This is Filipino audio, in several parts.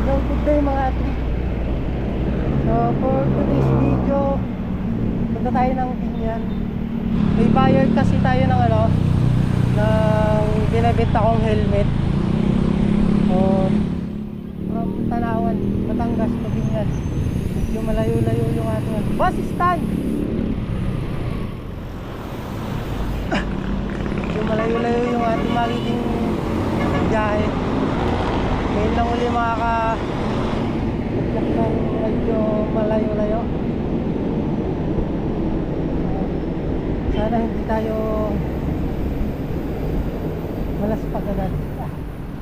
Hello, good day mga trip. So for today's video, punta tayo ng Binyan. May buyer kasi tayo ng ng binibenta kong helmet. So from Tanawan, Batangas to Binyan. Medyo malayo-layo yung ating bus stand. Medyo malayo-layo yung ating magiging biyahe. Ngayon lang uli makaka-tugyak ng medyo malayo-layo. Sana hindi tayo malaspag agad.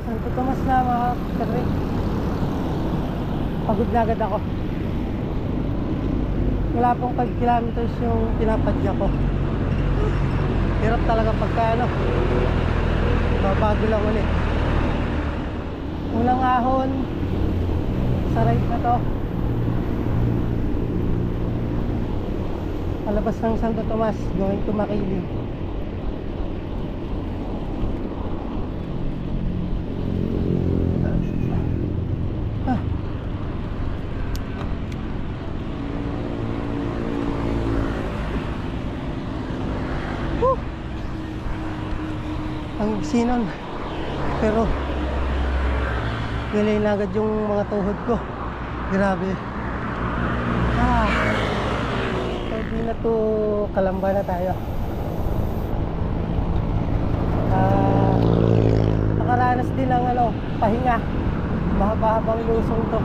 Santo Tomas na mga kapatid. Pagod na agad ako. Wala pong 5 kilometers yung pinapadya ko. Hirap talaga pagka babago lang ulit. Unang ahon sa right na to, palabas ng Santo Tomas going to Makiling. Ang sinon, pero galay na agad yung mga tuhod ko. Grabe. Pwede na to, Kalamba na tayo. Nakaranas din ng pahinga. Mahaba-habang lusong to.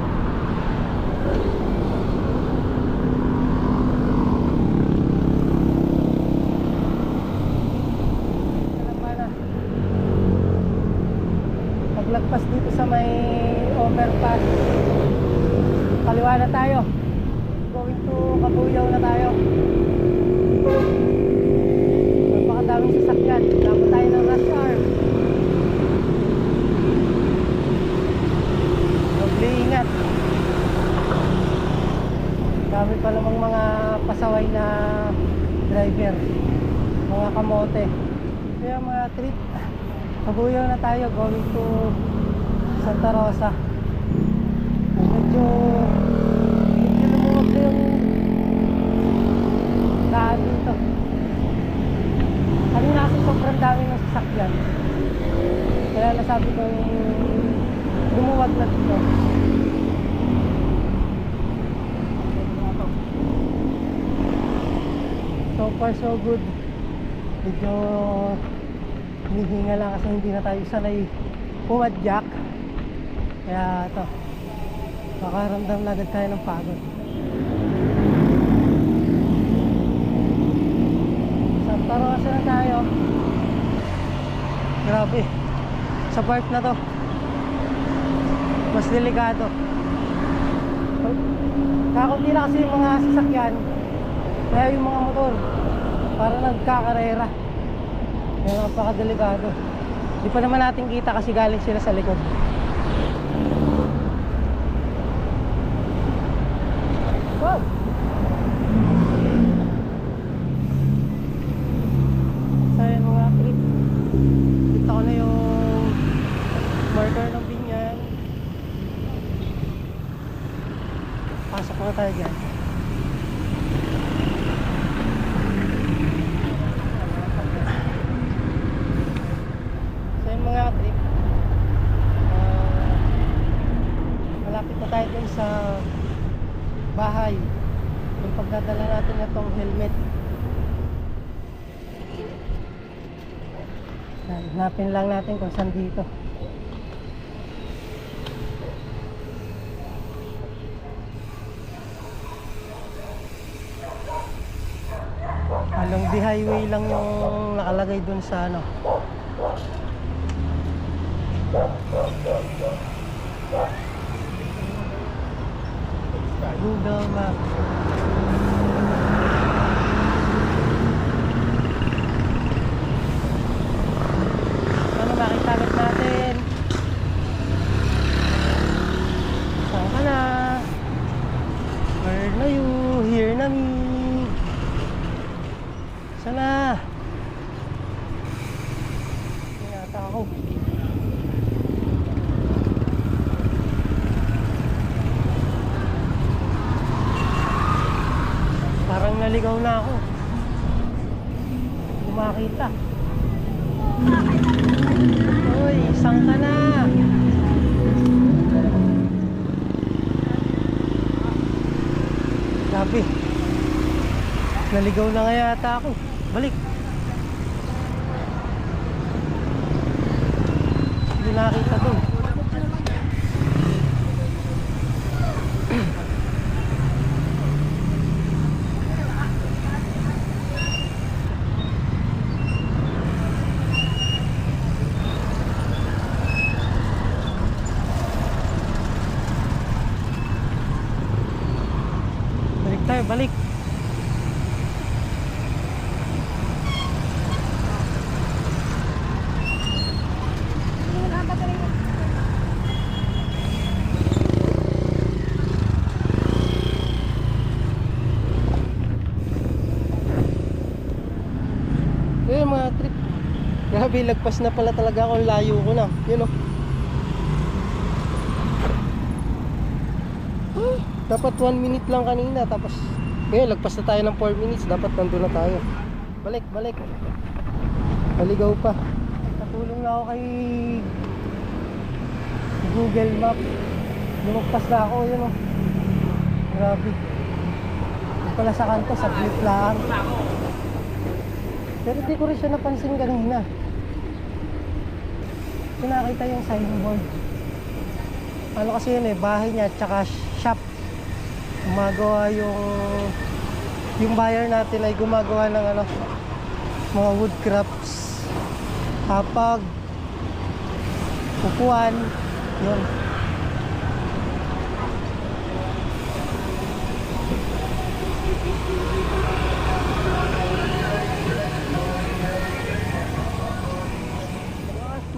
Paglagpas dito sa may overpass, kaliwa na tayo, going to Kabuyaw na tayo. Napakadaming sasakyan, dapat tayo ng rush hour. Doble ingat. Dami pa namang mga pasaway na driver, mga kamote. Kaya mga trip, Kabuyaw na tayo, going to Santa Rosa. Medyo lumuwag na yung daan dito. Kanina kasi sobrang dami ng sasakyan, kaya nasabi ko lumuwag na dito. So far so good. Medyo hinihinga lang kasi hindi na tayo sanay pumadyak. Kaya ito, makaramdam na agad tayo ng pagod. Santa Rosa na tayo. Grabe, sa part na to mas delikado. Kakunti na kasi yung mga sasakyan, kaya yung mga motor para nagkakarera. Kaya napakadelikado. Di pa naman natin kita kasi galing sila sa likod. Wow! So yun mga trip, kita ko na yung marker ng Binyan. Pasok na tayo dyan. Mga trip, malapit na tayo dun sa bahay yung pagdadala natin itong helmet. Hanapin lang natin kung saan dito. Along the highway lang yung nakalagay dun sa Google Maps. Ano makita natin? Saan ka na? Where are you? Here na me. Sana. Pinata ako. naligaw na ako. Kumakita. Uy, isang ka na. Grabe. Naligaw na nga yata ako. Balik. Hindi nakakita doon. Balik tayo, balik. Ayun mga trip. Grabe, lagpas na pala talaga ako. Layo ko na. Yun o. Dapat 1 minute lang kanina. Tapos ngayon lagpas na tayo ng 4 minutes. Dapat nandun na tayo. Balik, balik. Maligaw pa. Natulong na ako kay Google Map. Lumagpas na ako. Yun o. Grabe. Yung pala sa kanto, sa flip lang. Pero di ko rin siya napansin kanina. Nakita yung signboard. Ano kasi yun eh, bahay niya tsaka shop. Gumagawa yung buyer natin ay gumagawa ng ano, mga wood crafts, hapag, upuan, yun.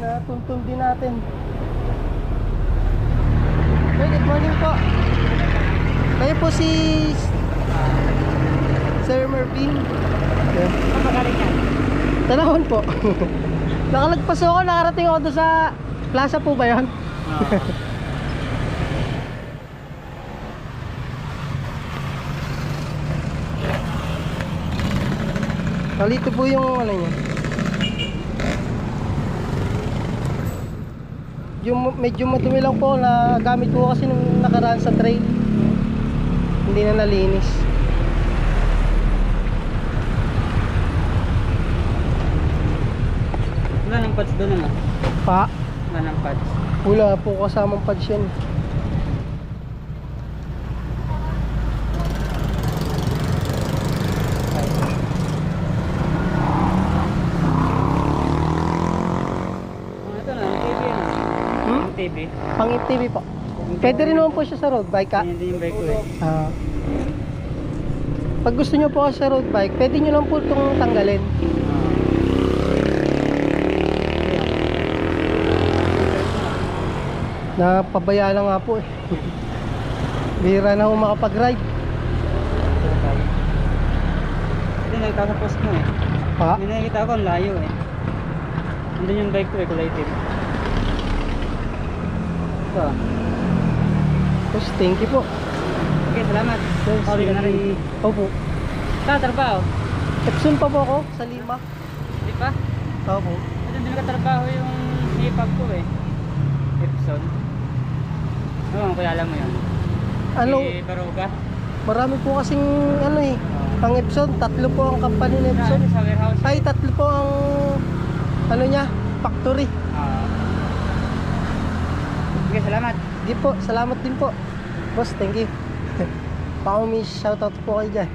Natuntun din natin. Hey, good morning po. Kayo po si Sir Mervin. Okay. Magaling yan. Tanahon po. Nakalagpas ako, nakarating ako doon sa plaza po ba yun? Kalito po yung ano niya. Yung medyo madumi lang po na gamit ko kasi nung nakaraan sa trail. Hindi na nalinis. Wala nang pads doon ano? Pa? Wala nang pads. Wala po kasamang pads yan. Ito na, yung TV ano? Yung TV. Pang TV po. Pwede rin naman po siya sa road bike ka. Hindi yung bike ko eh. Pag gusto nyo po sa road bike, pwede nyo lang po itong tanggalin. Napabaya lang nga po eh. Bira na ako makapag-ride. Hindi, nakita ko sa post mo eh. Pa? May nakikita ko ang layo eh. Andun yung bike ko eh, kulay itim. Ito. Tapos thank you po. Okay, salamat. Pauwi ka na rin. Opo. Katrabaho? Epson pa po ako sa Lima. Di ba? Opo. Ito din nakatrabaho yung hipag ko eh. Epson. Oo, kilala mo yun. Ano? Si Baruga. Marami po kasing ano eh. Ang Epson, 3 po ang company ng Epson. Sa warehouse. Ay, 3 po ang ano niya, factory. Okay, salamat. Di po, salamat din po. Boss, thank you. Baka may shoutout po kayo dyan.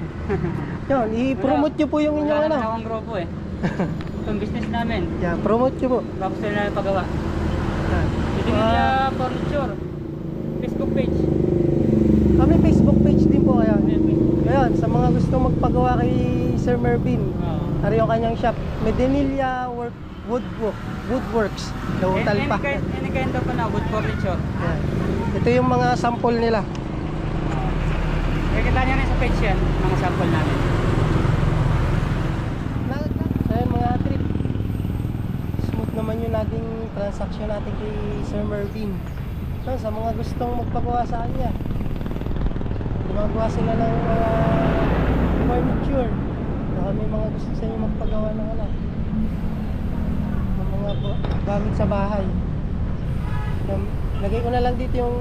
Yun, i-promote nyo po yung inyong Wala ano. naman akong grupo eh. Itong business namin. Yeah, promote nyo po. Bakit sila na pagawa? Yan. Dito nila furniture. Facebook page. Kami Facebook page din po kaya. Ngayon, sa mga gusto magpagawa kay Sir Mervin, ari yung kanyang shop, Medenilla Woodworks. Nautal pa. Any kind of wood furniture. Yan. Ito yung mga sample nila. Nakikita nyo rin sa page yan, mga sample namin. So yan mga trip, smooth naman yung naging transaction natin kay Sir Mervin. So, sa mga gustong magpagawa sa kanya, gumagawa sila ng mga furniture. Baka may mga gusto sa inyo magpagawa ng ano, ng mga gamit sa bahay. Lagay ko na lang dito yung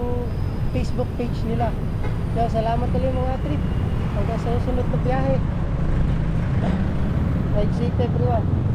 Facebook page nila. Kaya salamat ulit mga trip. Hanggang sa susunod na biyahe. Ride safe everyone.